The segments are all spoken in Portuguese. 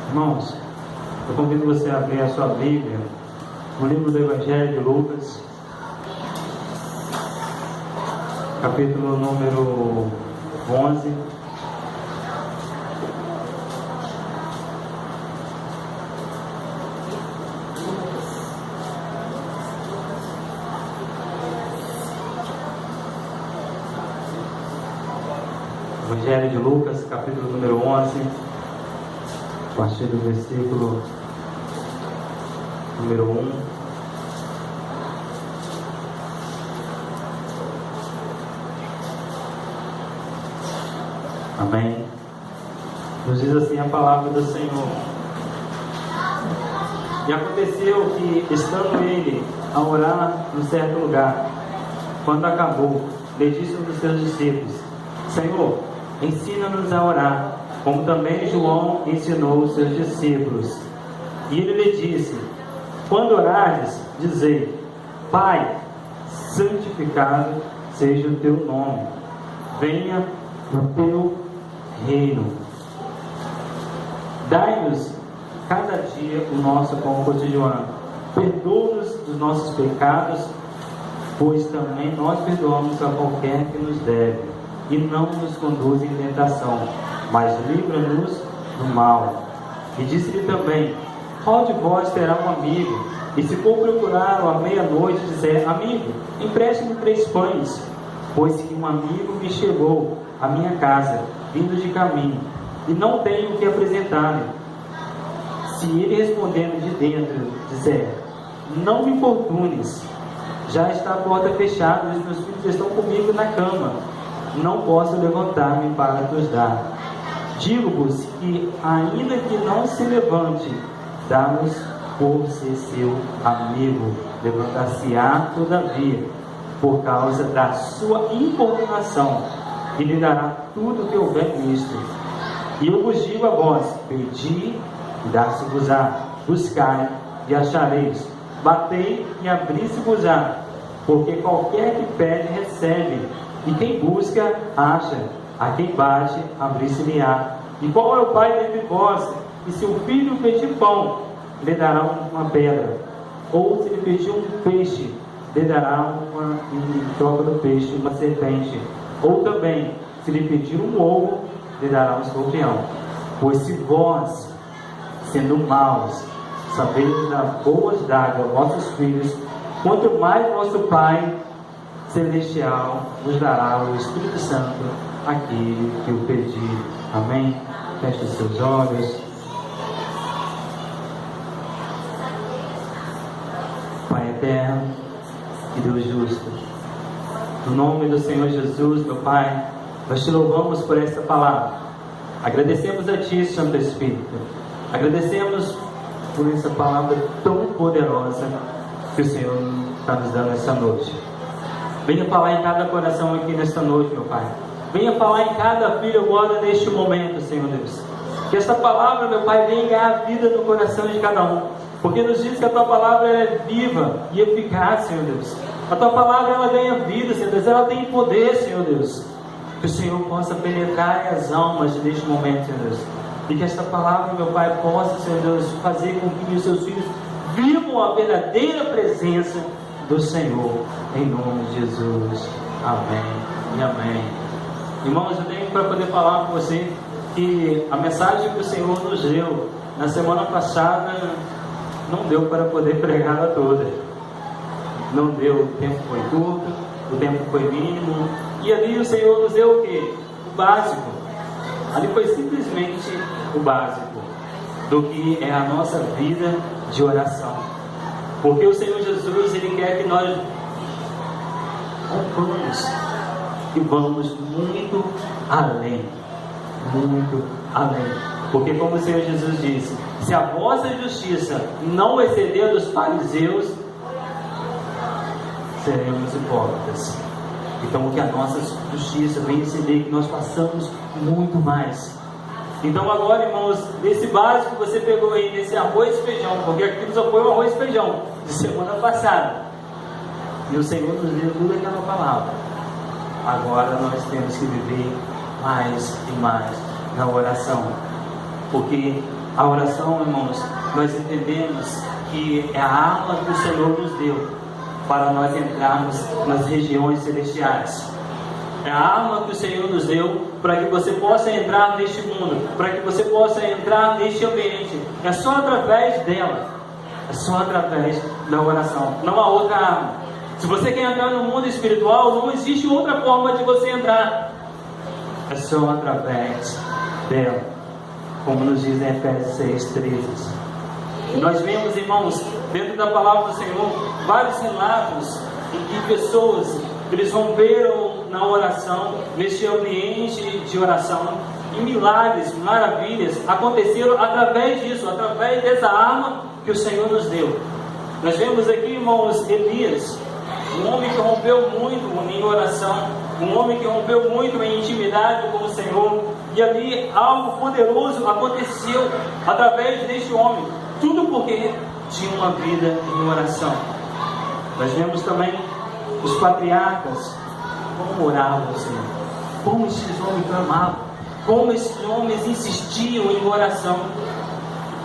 Irmãos, eu convido você a abrir a sua Bíblia no livro do Evangelho de Lucas, capítulo número 11. Evangelho de Lucas, capítulo número 11, a partir do versículo número 1. Amém. Nos diz assim a palavra do Senhor. E aconteceu que, estando ele a orar em certo lugar, quando acabou, lhe disse um dos seus discípulos: Senhor, ensina-nos a orar, como também João ensinou os seus discípulos. E ele lhe disse: quando orares, dizei: Pai, santificado seja o teu nome, venha o teu reino. Dai-nos cada dia o nosso pão cotidiano. Perdoa-nos dos nossos pecados, pois também nós perdoamos a qualquer que nos deve. E não nos conduz em tentação, mas livra-nos do mal. E disse-lhe também: qual de vós terá um amigo, e se for procurar-o à meia-noite, dizer: amigo, empreste-me 3 pães, pois que um amigo me chegou à minha casa, vindo de caminho, e não tenho o que apresentar-lhe. Se ele respondendo de dentro, disser: não me importunes, já está a porta fechada, e os meus filhos estão comigo na cama, não posso levantar-me para te dar. Digo-vos que, ainda que não se levante, dá-nos por ser seu amigo. Levantar-se-á, todavia, por causa da sua importunação, e lhe dará tudo o que houver visto. E eu vos digo a vós: pedi, e dar-se-vos-á, buscai, e achareis, batei, e abri-se-vos-á, porque qualquer que pede, recebe, e quem busca, acha, a quem bate, abrir-se-lhe-á. E qual é o pai dentre vós, que se o filho pedir pão, lhe dará uma pedra? Ou se lhe pedir um peixe, lhe dará em troca do peixe uma serpente? Ou também, se lhe pedir um ovo, lhe dará um escorpião? Pois se vós, sendo maus, sabeis dar boas dádivas aos vossos filhos, quanto mais vosso Pai Celestial vos dará o Espírito Santo aquele que o pedir. Amém? Feche os seus olhos. Pai eterno e Deus justo, no nome do Senhor Jesus, meu Pai, nós te louvamos por esta palavra. Agradecemos a Ti, Santo Espírito. Agradecemos por essa palavra tão poderosa que o Senhor está nos dando essa noite. Venha falar em cada coração aqui nesta noite, meu Pai. Venha falar em cada filho agora neste momento, Senhor Deus. Que esta palavra, meu Pai, venha ganhar vida no coração de cada um. Porque nos diz que a Tua palavra é viva e eficaz, Senhor Deus. A Tua palavra, ela ganha vida, Senhor Deus. Ela tem poder, Senhor Deus. Que o Senhor possa penetrar as almas neste momento, Senhor Deus. E que esta palavra, meu Pai, possa, Senhor Deus, fazer com que os seus filhos vivam a verdadeira presença do Senhor, em nome de Jesus. Amém e amém. Irmãos, eu tenho para poder falar com você que a mensagem que o Senhor nos deu na semana passada não deu para poder pregá-la toda. Não deu, o tempo foi curto, o tempo foi mínimo, e ali o Senhor nos deu o quê? O básico. Ali foi simplesmente o básico do que é a nossa vida de oração. Porque o Senhor Jesus, Ele quer que nós rompamos e vamos muito além. Muito além. Porque como o Senhor Jesus disse: se a vossa justiça não exceder dos fariseus, seremos hipócritas. Então que a nossa justiça venha exceder, que nós façamos muito mais. Então agora, irmãos, nesse básico que você pegou aí, nesse arroz e feijão, porque aquilo só foi o arroz e feijão de semana passada, e o Senhor nos deu tudo aquela palavra. Agora nós temos que viver mais e mais na oração, porque A oração, irmãos, nós entendemos que é a arma que o Senhor nos deu para nós entrarmos nas regiões celestiais. É a arma que o Senhor nos deu para que você possa entrar neste mundo, para que você possa entrar neste ambiente. É só através dela, é só através da oração. Não há outra arma. Se você quer entrar no mundo espiritual, não existe outra forma de você entrar. É só através dela, como nos diz em Efésios 6:13. E nós vemos, irmãos, dentro da palavra do Senhor, vários relatos em que pessoas, eles romperam na oração, neste ambiente de oração, e milagres, maravilhas aconteceram através disso, através dessa arma que o Senhor nos deu. Nós vemos aqui, irmãos, Elias, um homem que rompeu muito em oração, um homem que rompeu muito em intimidade com o Senhor, e ali algo poderoso aconteceu através deste homem, tudo porque tinha uma vida em oração. Nós vemos também os patriarcas, como oravam, Senhor, como esses homens clamavam, como esses homens insistiam em oração.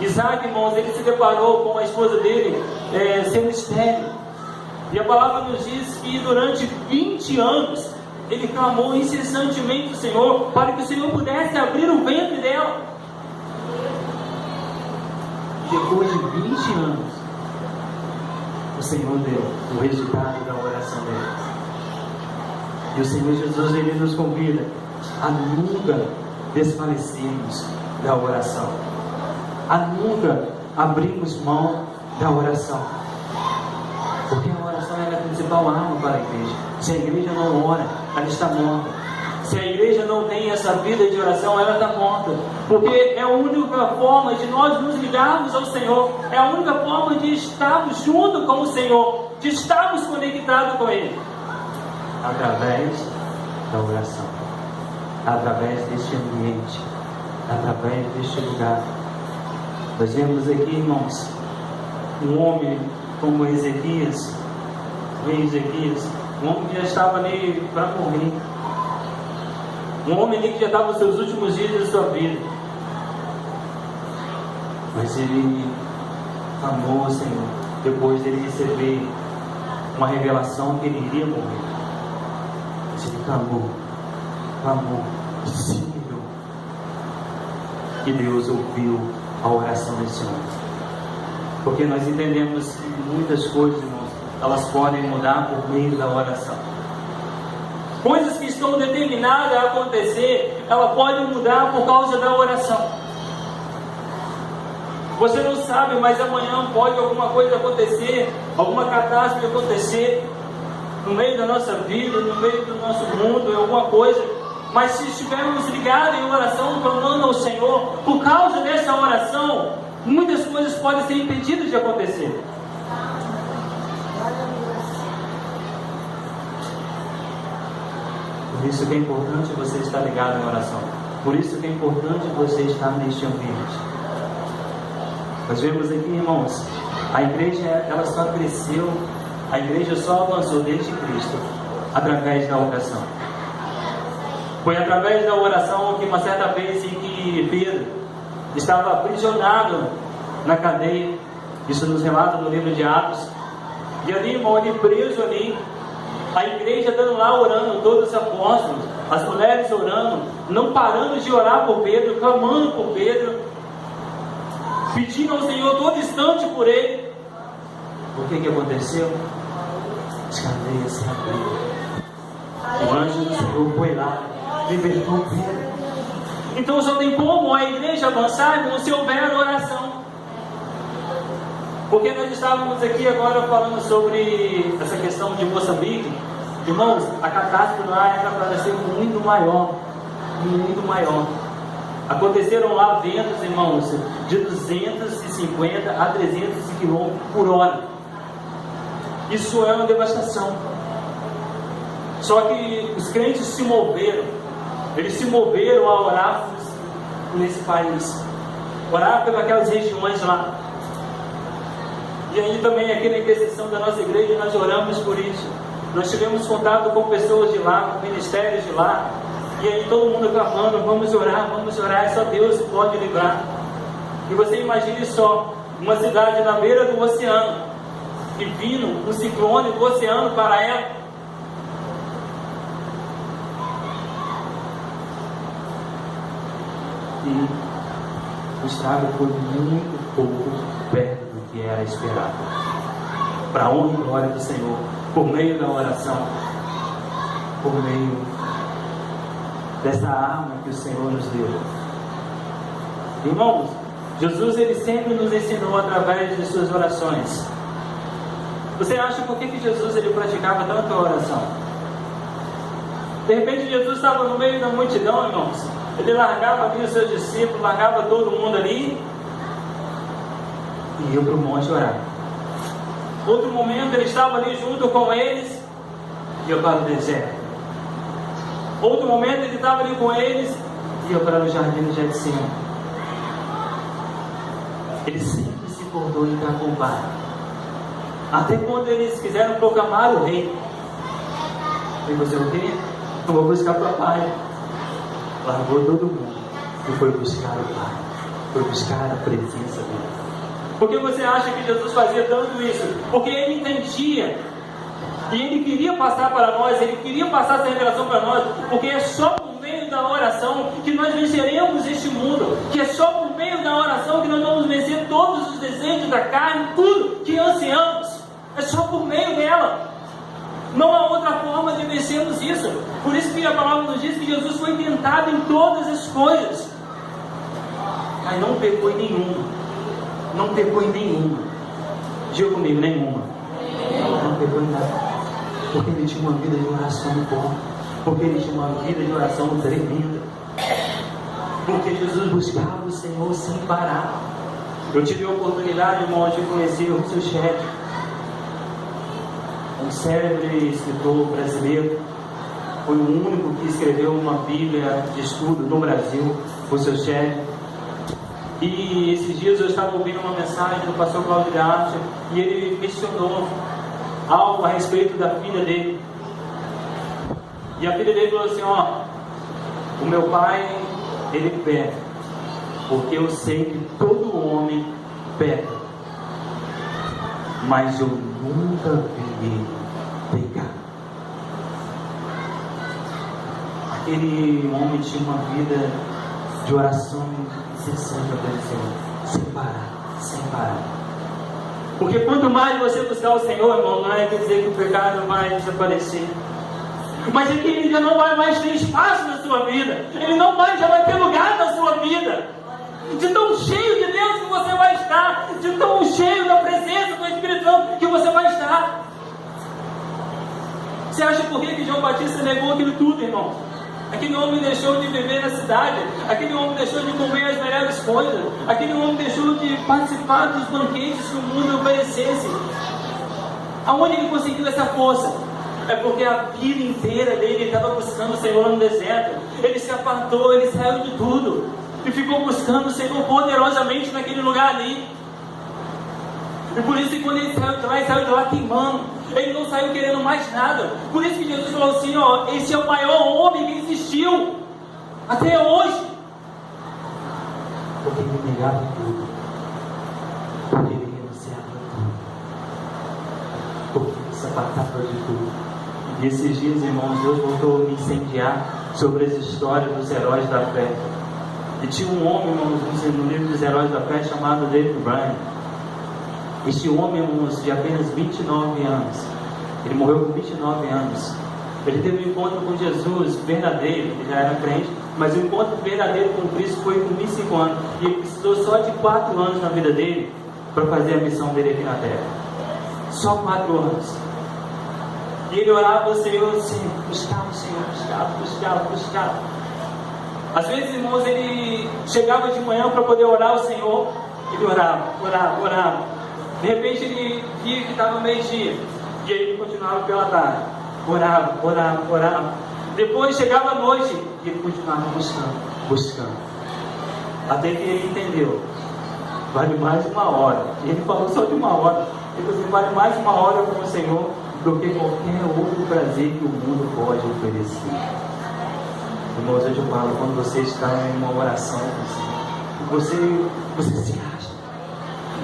Isaac, irmãos, ele se deparou com a esposa dele sendo estéril, e a palavra nos diz que durante 20 anos ele clamou incessantemente o Senhor para que o Senhor pudesse abrir o ventre dela. Depois de 20 anos, o Senhor deu o resultado da oração dele. E o Senhor Jesus, ele nos convida a nunca desfalecermos da oração, a nunca abrirmos mão da oração, porque a oração é a principal arma para a igreja. Se a igreja não ora, ela está morta. Se a igreja não tem essa vida de oração, ela está morta, porque é a única forma de nós nos ligarmos ao Senhor, é a única forma de estarmos junto com o Senhor, de estarmos conectados com Ele, através da oração, através deste ambiente, através deste lugar. Nós vemos aqui, irmãos, um homem como Ezequias, o rei Ezequias, um homem que já estava ali para morrer, um homem ali que já estava nos seus últimos dias da sua vida, mas ele clamou ao Senhor, depois de ele receber uma revelação que ele iria morrer. Mas ele clamou, Senhor, e Deus ouviu a oração desse homem. Porque nós entendemos que muitas coisas, irmãos, elas podem mudar por meio da oração. Coisas que estão determinadas a acontecer, ela pode mudar por causa da oração. Você não sabe, mas amanhã pode alguma coisa acontecer, alguma catástrofe acontecer no meio da nossa vida, no meio do nosso mundo, alguma coisa. Mas se estivermos ligados em oração, clamando ao Senhor, por causa dessa oração, muitas coisas podem ser impedidas de acontecer. Por isso que é importante você estar ligado em oração. Por isso que é importante você estar neste ambiente. Nós vemos aqui, irmãos, a igreja, ela só cresceu, a igreja só avançou desde Cristo através da oração. Foi através da oração que uma certa vez em que Pedro estava aprisionado na cadeia, isso nos relata no livro de Atos, e ali, irmão, ele preso ali, a igreja dando lá orando, todos os apóstolos, as mulheres orando, não parando de orar por Pedro, clamando por Pedro, pedindo ao Senhor todo instante por ele. O que aconteceu? As cadeias se abriram, o anjo do Senhor foi lá, libertou Pedro. Então só tem como a igreja avançar se houver oração. Porque nós estávamos aqui agora falando sobre essa questão de Moçambique. Irmãos, a catástrofe lá era para ser muito maior. Muito maior. Aconteceram lá ventos, irmãos, de 250 a 300 km por hora. Isso é uma devastação. Só que os crentes se moveram. Eles se moveram a orar nesse país. Orar pelas regiões lá. E aí também aqui na intercessão da nossa igreja nós oramos por isso. Nós tivemos contato com pessoas de lá, com ministérios de lá. E aí todo mundo clamando, vamos orar, só Deus pode livrar. E você imagine só, uma cidade na beira do oceano, e vindo um ciclone do oceano para ela. E o estrago foi muito pouco perto do que era esperado. Para a honra e glória do Senhor, por meio da oração, por meio dessa arma que o Senhor nos deu. Irmãos, Jesus ele sempre nos ensinou através de suas orações. Você acha por que Jesus ele praticava tanta oração? De repente Jesus estava no meio da multidão, irmãos. Ele largava ali os seus discípulos, largava todo mundo ali e ia para o monte orar. Outro momento ele estava ali junto com eles e ia para o deserto. Outro momento ele estava ali com eles e ia para o jardim de Getsemane. Ele sempre se portou em estar com o Pai. Até quando eles quiseram proclamar o rei. E você o quê? Eu vou buscar o Pai. Largou todo mundo e foi buscar o Pai. Foi buscar a presença dele. Por que você acha que Jesus fazia tanto isso? Porque ele entendia. E ele queria passar para nós. Ele queria passar essa revelação para nós. Porque é só por meio da oração que nós venceremos este mundo. Que é só por meio da oração que nós vamos vencer todos os desejos da carne. Tudo que ansiamos. É só por meio dela. Não há outra forma de vencermos isso. Por isso que a palavra nos diz que Jesus foi tentado em todas as coisas, mas não pecou em nenhuma. Não pecou em nenhuma. Diga comigo, nenhuma. Não pecou em nada. Porque ele tinha uma vida de oração boa. Porque ele tinha uma vida de oração tremenda. Porque Jesus buscava o Senhor sem parar. Eu tive a oportunidade, irmão, de conhecer o seu chefe, um célebre escritor brasileiro. Foi o único que escreveu uma Bíblia de estudo no Brasil, o seu chefe. E esses dias eu estava ouvindo uma mensagem do pastor Cláudio de Arte, e ele mencionou algo a respeito da filha dele. E a filha dele falou assim: ó, o meu pai, ele peca, porque eu sei que todo homem peca, mas eu nunca vi ele pecar. Aquele homem tinha uma vida de oração incessante ao Senhor, sem parar, sem parar. Porque quanto mais você buscar o Senhor, irmão, não é dizer que o pecado vai desaparecer, mas é que ele já não vai mais ter espaço na sua vida. Ele não vai, já vai ter lugar na sua vida. De tão cheio de Deus que você vai estar, de tão cheio da presença do Espírito Santo que você vai estar. Você acha por que João Batista negou aquilo tudo, irmão? Aquele homem deixou de viver na cidade. Aquele homem deixou de comer as melhores coisas. Aquele homem deixou de participar dos banquetes que o mundo oferecesse. Aonde ele conseguiu essa força? É porque a vida inteira dele estava buscando o Senhor no deserto. Ele se apartou, ele saiu de tudo e ficou buscando o Senhor poderosamente naquele lugar ali. E por isso que quando ele saiu de lá queimando. Ele não saiu querendo mais nada. Por isso que Jesus falou assim: ó, esse é o maior homem que existiu até hoje. Porque ele negava tudo. Porque ele renunciava a tudo. Porque ele se apartava de tudo. E esses dias, irmãos, Deus voltou a me incendiar sobre as histórias dos heróis da fé. E tinha um homem, irmãos, no livro dos heróis da fé, chamado David Bryan. Este homem, irmãos, de apenas 29 anos, ele morreu com 29 anos. Ele teve um encontro com Jesus verdadeiro, ele já era crente, mas o encontro verdadeiro com Cristo foi com 25 anos. E ele precisou só de 4 anos na vida dele para fazer a missão dele aqui na terra. Só 4 anos. E ele orava ao Senhor assim, buscava o Senhor, buscava. Às vezes, irmãos, ele chegava de manhã para poder orar ao Senhor. Ele orava. De repente ele via que estava meio-dia, e aí ele continuava pela tarde, orava. Depois chegava a noite e ele continuava buscando, até que ele entendeu: vale mais uma hora. E ele falou só de uma hora. Ele falou assim: vale mais uma hora com o Senhor do que qualquer outro prazer que o mundo pode oferecer. Irmãos, eu te falo, quando você está em uma oração com o Senhor, você se acha,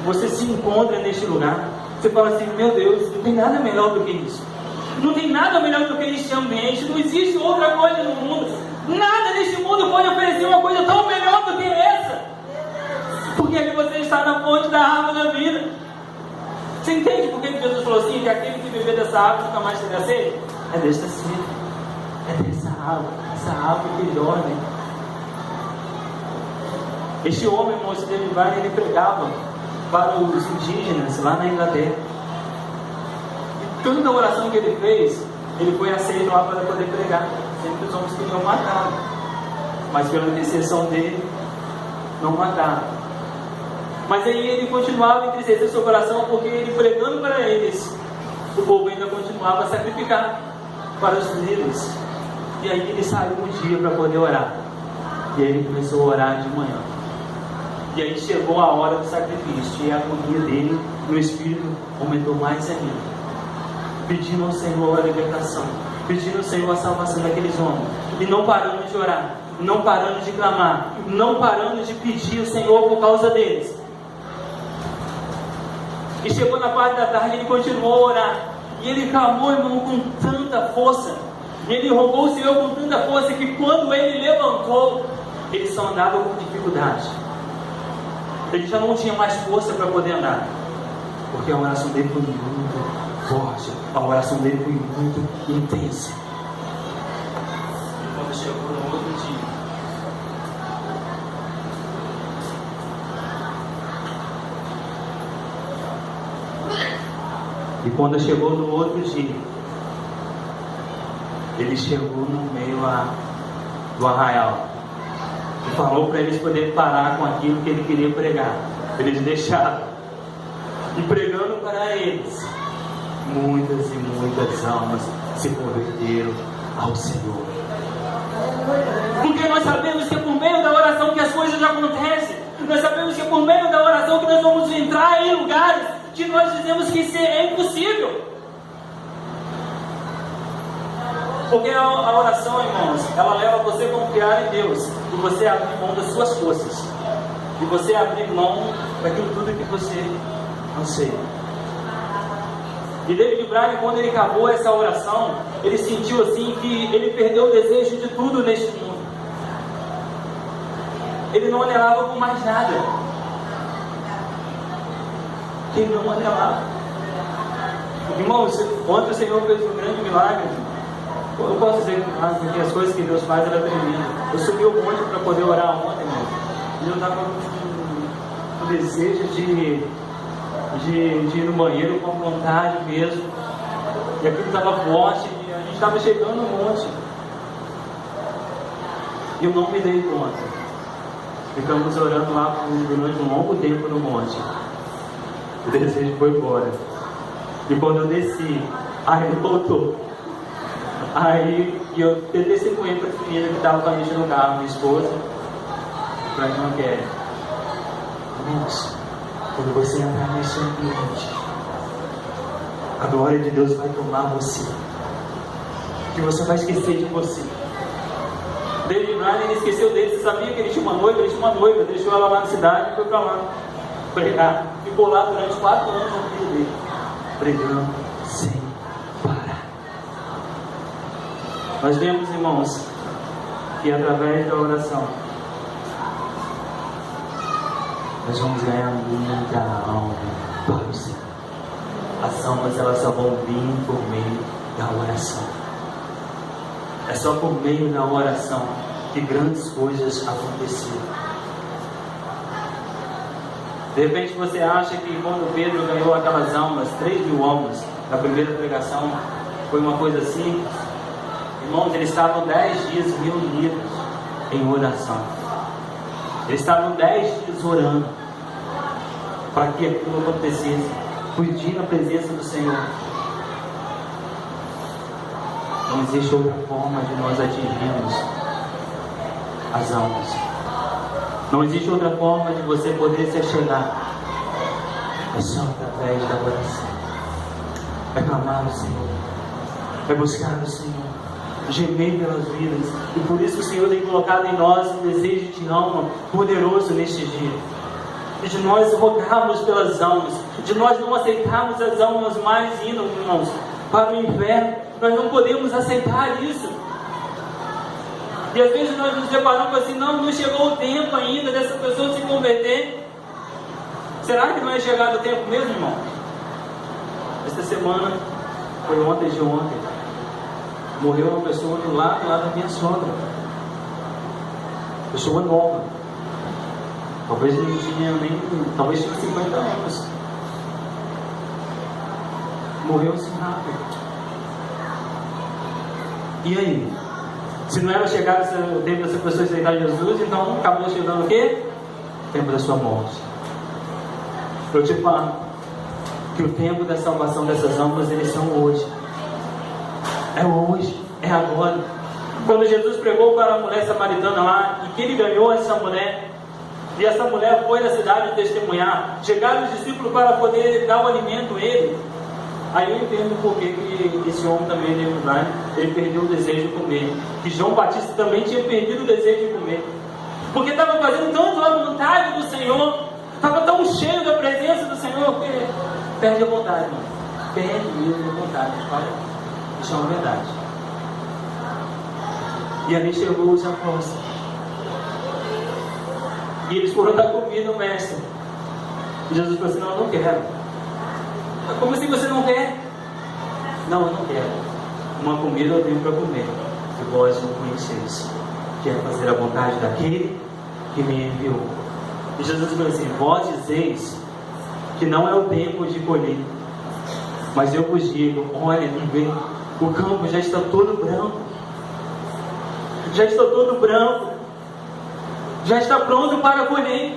você se encontra neste lugar. Você fala assim: meu Deus, não tem nada melhor do que isso. Não tem nada melhor do que este ambiente. Não existe outra coisa no mundo. Nada neste mundo pode oferecer uma coisa tão melhor do que essa. Porque ali você está na fonte da água da vida. Você entende por que Jesus falou assim? Que aquele que beber dessa água nunca mais terá sede? É dessa sede. É dessa água que dorme. Este homem, irmão, David Brainer, ele pregava para os indígenas lá na Inglaterra. E toda a oração que ele fez, ele foi aceito lá para poder pregar. Sempre os homens queriam matá-lo, mas pela intercessão dele, não mataram. Mas aí ele continuava a entristecer seu coração, porque ele pregando para eles, o povo ainda continuava a sacrificar para os líderes. E aí ele saiu um dia para poder orar. E aí ele começou a orar de manhã. E aí chegou a hora do sacrifício, e a agonia dele no espírito aumentou mais ainda, pedindo ao Senhor a libertação, pedindo ao Senhor a salvação daqueles homens, e não parando de orar, não parando de clamar, não parando de pedir ao Senhor por causa deles. E chegou na parte da tarde, ele continuou a orar, e ele clamou, irmão, com tanta força, e ele rogou o Senhor com tanta força, que quando ele levantou, ele só andava com dificuldade. Ele já não tinha mais força para poder andar, porque a oração dele foi muito forte, a oração dele foi muito intensa. E quando chegou no outro dia, ele chegou no meio do arraial e falou para eles poderem parar com aquilo que ele queria pregar. Eles deixaram, e pregando para eles, muitas e muitas almas se converteram ao Senhor. Porque nós sabemos que é por meio da oração que as coisas acontecem. Nós sabemos que é por meio da oração que nós vamos entrar em lugares que nós dizemos que isso é impossível. Porque a oração, irmãos, ela leva você a confiar em Deus, e você abrir mão das suas forças, e você abrir mão daquilo tudo que você anseia. E David Brainer, quando ele acabou essa oração, ele sentiu assim que ele perdeu o desejo de tudo neste mundo. Ele não anelava por mais nada. Ele não anelava. Irmãos, ontem o Senhor fez um grande milagre. Eu posso dizer que as coisas que Deus faz era tremenda. Eu subi um monte para poder orar ontem, irmão. E eu estava com o desejo de ir no banheiro com vontade mesmo. E aquilo estava forte, e a gente estava chegando no monte. E eu não me dei conta. Ficamos orando lá durante um longo tempo no monte. O desejo foi embora. E quando eu desci, aí ele voltou. Aí eu tentei ser com ele para a menina que estava com a gente no carro, minha esposa. Para que não quer. Irmãos, quando você entrar nesse ambiente, a glória de Deus vai tomar você. Que você vai esquecer de você. David Brainer esqueceu dele. Você sabia que ele tinha uma noiva? Ele tinha uma noiva. Deixou ela lá na cidade e foi para lá pregar. Ficou lá durante 4 anos na vida dele, pregando sem parar. Nós vemos, irmãos, que através da oração nós vamos ganhar muita alma para o Senhor. As almas, elas só vão vir por meio da oração. É só por meio da oração que grandes coisas aconteceram. De repente você acha que quando Pedro ganhou aquelas almas, 3.000 almas, na primeira pregação, foi uma coisa simples. Irmãos, eles estavam 10 dias reunidos em oração. Eles estavam 10 dias orando para que aquilo acontecesse, pedindo a presença do Senhor. Não existe outra forma de nós atingirmos as almas. Não existe outra forma de você poder se achegar. É só através da oração. É clamar o Senhor. É buscar o Senhor. gemer pelas vidas. E por isso o Senhor tem colocado em nós um desejo de alma poderoso neste dia. De nós rogarmos pelas almas, de nós não aceitarmos as almas mais indo, irmãos, para o inferno. Nós não podemos aceitar isso. E às vezes nós nos deparamos assim, não chegou o tempo ainda dessa pessoa se converter. Será que não é chegado o tempo mesmo, irmão? Esta semana, foi ontem de ontem, morreu uma pessoa do lado lá da minha sogra. Pessoa nova. Talvez não tinha nem, talvez tinha 50 anos. Morreu assim rápido. E aí? Se não era chegar o tempo dessa pessoa aceitar Jesus, então acabou chegando o quê? O tempo da sua morte. Eu te falo que o tempo da salvação dessas almas, eles são hoje. É hoje, é agora. Quando Jesus pregou para a mulher samaritana lá, e que ele ganhou essa mulher, e essa mulher foi na cidade testemunhar, chegaram os discípulos para poder dar o alimento a ele. Aí eu entendo por que esse homem também, ele perdeu o desejo de comer. Que João Batista também tinha perdido o desejo de comer. Porque estava fazendo tanto a vontade do Senhor, estava tão cheio da presença do Senhor, que perde a vontade, irmão. Perde mesmo a vontade. Isso é uma verdade. E ali chegou os apóstolos. E eles foram dar comida ao mestre. E Jesus falou assim, não, eu não quero. Como assim você não quer? Não, eu não quero. Uma comida eu tenho para comer, que vós não conheceis, que é fazer a vontade daquele que me enviou. E Jesus falou assim, vós dizeis que não é o tempo de colher, mas eu vos digo, olha, não vem, o campo já está todo branco, já está todo branco, já está pronto para colher.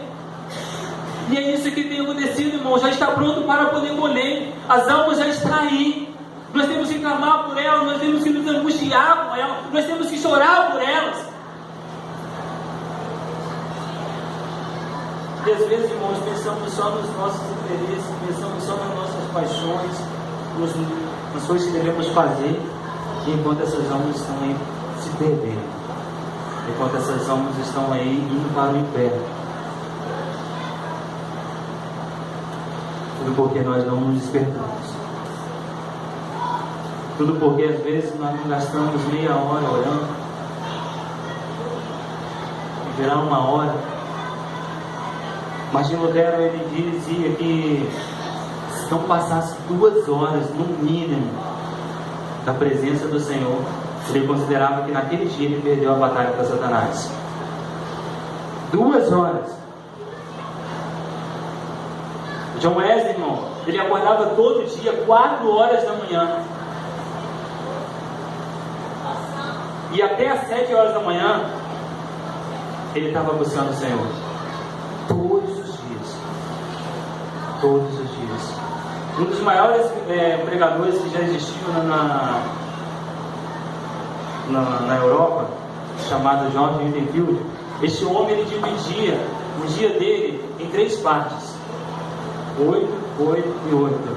E é isso que tem acontecido, irmão. Já está pronto para poder colher. As almas já estão aí. Nós temos que clamar por elas. Nós temos que nos angustiar com elas. Nós temos que chorar por elas. E às vezes, irmãos, pensamos só nos nossos interesses, pensamos só nas nossas paixões, nas coisas que devemos fazer, enquanto essas almas estão aí se perdendo, enquanto essas almas estão aí indo para o inferno. Tudo porque nós não nos despertamos. Tudo porque às vezes nós não gastamos meia hora orando, e virar uma hora. Martinho Lutero, ele dizia que se não passasse 2 horas no mínimo da presença do Senhor, ele considerava que naquele dia ele perdeu a batalha para Satanás. 2 horas. John Wesley, irmão, ele acordava todo dia 4 horas da manhã, e até às 7 horas da manhã ele estava buscando o Senhor. Todos os dias. Todos os dias. Um dos maiores pregadores que já existiu na Europa, chamado George Whitefield, esse homem, ele dividia o dia dele em 3 partes. 8, 8 e 8.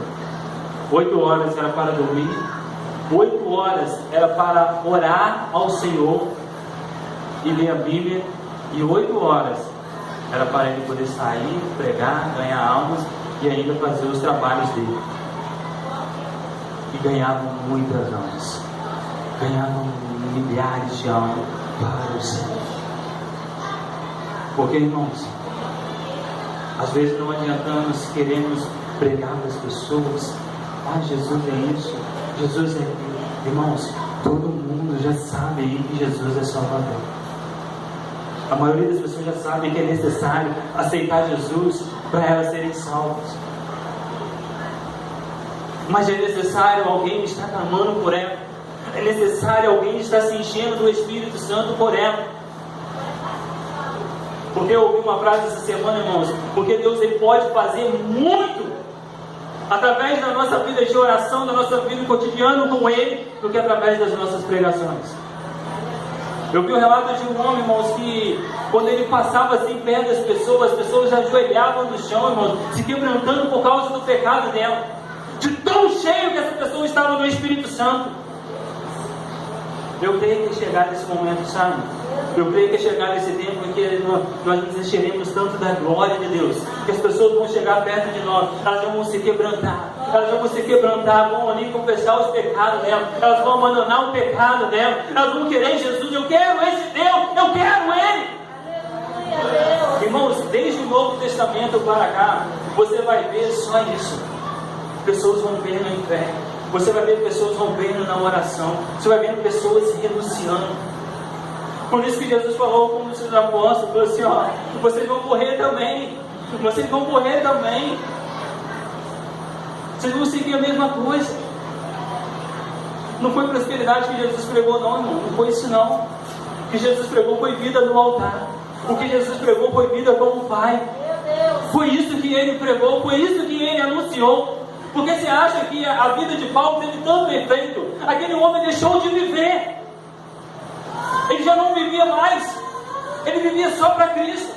8 horas era para dormir, 8 horas era para orar ao Senhor e ler a Bíblia, e 8 horas era para ele poder sair, pregar, ganhar almas e ainda fazer os trabalhos dele. E ganhavam muitas almas, ganhavam milhares de almas para o Senhor. Porque, irmãos, às vezes não adiantamos, queremos pregar para as pessoas, Jesus é isso, Jesus é aquilo. Irmãos, todo mundo já sabe aí que Jesus é Salvador. A maioria das pessoas já sabe que é necessário aceitar Jesus para elas serem salvas. Mas é necessário alguém estar clamando por ela. É necessário alguém estar se enchendo do Espírito Santo por ela. Porque eu ouvi uma frase essa semana, irmãos, porque Deus, ele pode fazer muito através da nossa vida de oração, da nossa vida cotidiana com Ele, do que através das nossas pregações. Eu vi o relato de um homem, irmãos, que quando ele passava assim perto das pessoas, as pessoas ajoelhavam no chão, irmãos, se quebrantando por causa do pecado dela, de tão cheio que essa pessoa estava no Espírito Santo. Eu creio que chegar nesse momento, sabe? Eu creio que chegar nesse tempo em que nós nos encheremos tanto da glória de Deus, que as pessoas vão chegar perto de nós, elas vão se quebrantar, vão ali confessar os pecados dela, elas vão abandonar o pecado dela, elas vão querer Jesus. Eu quero esse Deus, eu quero Ele. Irmãos, desde o Novo Testamento para cá, você vai ver só isso: pessoas rompendo em fé, você vai ver pessoas rompendo na oração, você vai ver pessoas se renunciando. Por isso que Jesus falou com os seus apóstolos, falou assim: ó, vocês vão morrer também, vocês vão morrer também, vocês vão seguir a mesma coisa. Não foi prosperidade que Jesus pregou, não, irmão, não foi isso não. O que Jesus pregou foi vida no altar. O que Jesus pregou foi vida como Pai. Foi isso que Ele pregou, foi isso que Ele anunciou. Porque você acha que a vida de Paulo teve tanto efeito? Aquele homem deixou de viver. Ele já não vivia mais. Ele vivia só para Cristo.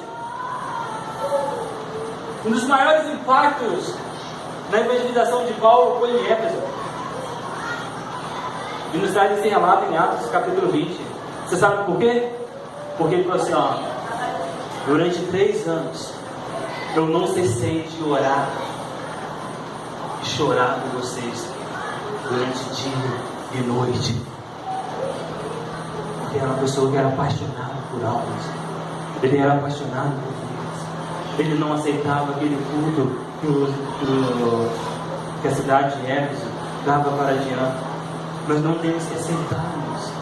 Um dos maiores impactos na evangelização de Paulo foi em Éfeso. E nos traz esse relato em Atos capítulo 20. Você sabe por quê? Porque ele falou assim: ó, durante 3 anos eu não cessei de orar e chorar por vocês durante dia e noite. Porque era uma pessoa que era apaixonada por almas. Ele era apaixonado por Deus. Ele não aceitava aquele culto que a cidade de Éfeso dava para adiante. Nós não temos que aceitar-nos.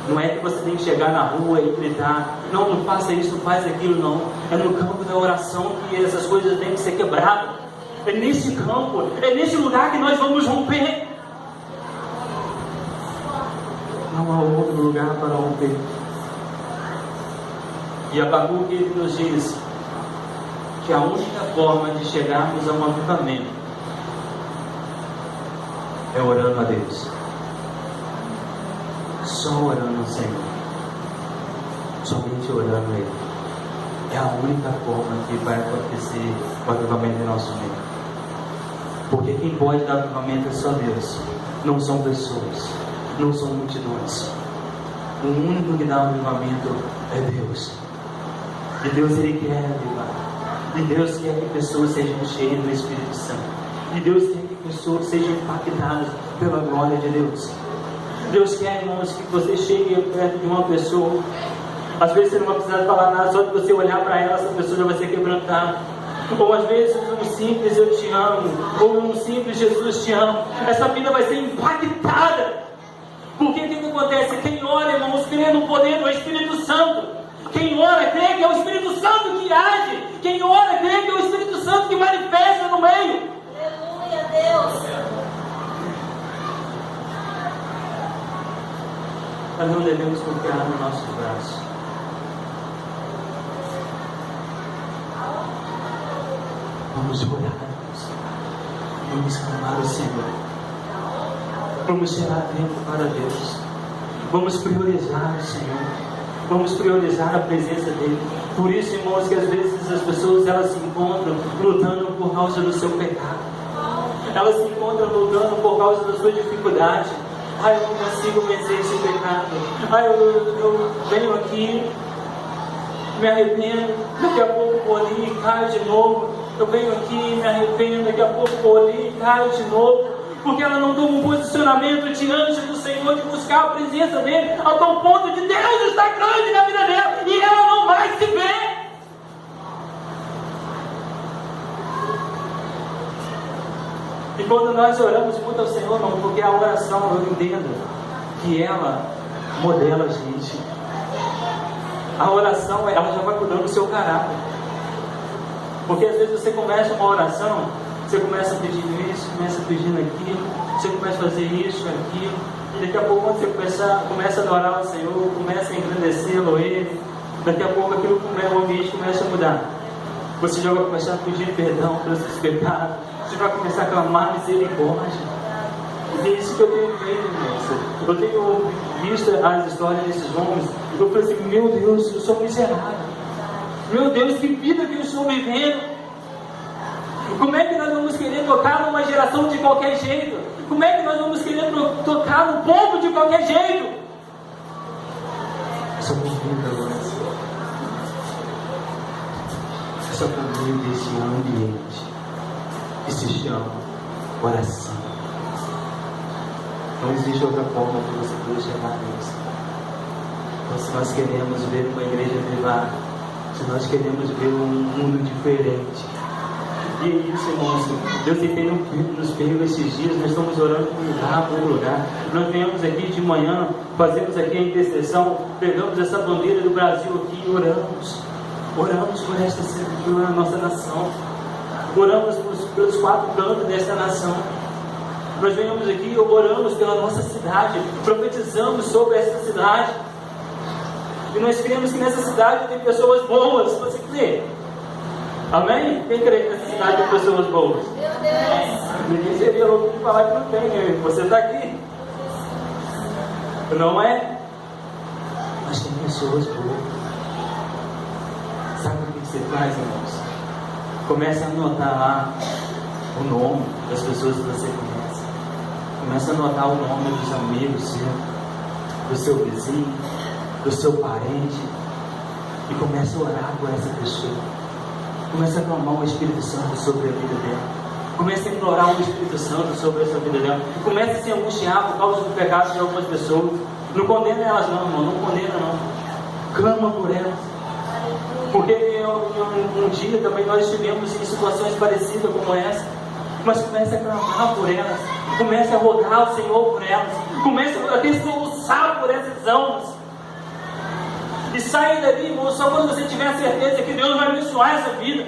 Não é que você tem que chegar na rua e gritar: não, não faça isso, não faz aquilo, não. É no campo da oração que essas coisas têm que ser quebradas. É nesse campo, é nesse lugar que nós vamos romper. Não há outro lugar para romper. E Abacuque ele nos diz que a única forma de chegarmos a um avivamento é orando a Deus. Só orando ao Senhor, somente orando a Ele. É a única forma que vai acontecer o avivamento em nosso meio. Porque quem pode dar avivamento é só Deus. Não são pessoas, não são multidões. O único que dá avivamento é Deus. E Deus Ele quer avivar. E Deus quer que pessoas sejam cheias do Espírito Santo. E Deus quer que pessoas sejam impactadas pela glória de Deus. Deus quer, irmãos, que você chegue perto de uma pessoa. Às vezes você não vai precisar falar nada, só de você olhar para ela, essa pessoa já vai ser quebrantada. Ou às vezes um simples eu te amo, ou um simples Jesus te ama, essa vida vai ser impactada. Porque o que acontece? Quem ora, irmãos, crê no poder do Espírito Santo. Quem ora crê que é o Espírito Santo que age. Quem ora crê que é o Espírito Santo que manifesta no meio. Aleluia, Deus. Nós não devemos confiar no nosso braço. Vamos orar, vamos clamar o Senhor. Vamos gerar tempo para Deus. Vamos priorizar o Senhor. Vamos priorizar a presença dEle. Por isso, irmãos, que às vezes as pessoas elas se encontram lutando por causa do seu pecado. Elas se encontram lutando por causa da sua dificuldade. Eu não consigo vencer esse pecado. Eu venho aqui, me arrependo, daqui a pouco vou ali e caio de novo. Eu venho aqui, me arrependo, daqui a pouco vou ali e caio de novo. Porque ela não toma um posicionamento diante do Senhor de buscar a presença dEle, ao tal ponto de Deus estar grande na vida dela e ela não vai se ver. E quando nós oramos muito ao Senhor, não, porque a oração, eu entendo que ela modela a gente. A oração, ela já vai mudando o seu caráter. Porque às vezes você começa uma oração, você começa pedindo isso, começa pedindo aquilo, você começa a fazer isso, aquilo, e daqui a pouco quando você começa a adorar ao Senhor, começa a engrandecê-lo, Ele, daqui a pouco aquilo, o ambiente começa a mudar. Você já vai começar a pedir perdão pelos seus pecados, você vai começar a clamar misericórdia. E é isso que eu tenho feito, irmãos. Eu tenho visto as histórias desses homens, eu falei assim: meu Deus, eu sou miserável. Meu Deus, que vida que eu estou vivendo. Como é que nós vamos querer tocar numa geração de qualquer jeito? Como é que nós vamos querer tocar no povo de qualquer jeito? Faça por meio desse ambiente que se chama oração. Não existe outra forma de você poder chegar nisso. Então, se nós queremos ver uma igreja privada, se nós queremos ver um mundo diferente, e é isso, irmãos, Deus tem nos pego esses dias. Nós estamos orando por lugar por lugar. Nós viemos aqui de manhã, fazemos aqui a intercessão, pegamos essa bandeira do Brasil aqui e oramos por a nossa nação, oramos pelos 4 cantos dessa nação. Nós viemos aqui e oramos pela nossa cidade, profetizamos sobre essa cidade, e nós cremos que nessa cidade tem pessoas boas. Você crê? Amém? Quem crê que nessa cidade tem pessoas boas? Meu Deus. Ninguém seria louco de falar que não tem, né? Você está aqui, não é? Mas tem pessoas boas. Sabe o que você faz, irmãos? Começa a anotar lá o nome das pessoas que você conhece. Começa a anotar o nome dos amigos seus, do seu vizinho, do seu parente, e começa a orar por essa pessoa. Começa a clamar o Espírito Santo sobre a vida dela. Começa a implorar o Espírito Santo sobre essa vida dela. E começa a se angustiar por causa do pecado de algumas pessoas. Não condena elas não, irmão. Não condena não. Clama por elas. Porque um dia também nós estivemos em situações parecidas como essa. Mas comece a clamar por elas. Comece a rogar o Senhor por elas. Comece a ter soluçar por essas almas. E saia dali, irmão, só quando você tiver a certeza que Deus vai abençoar essa vida.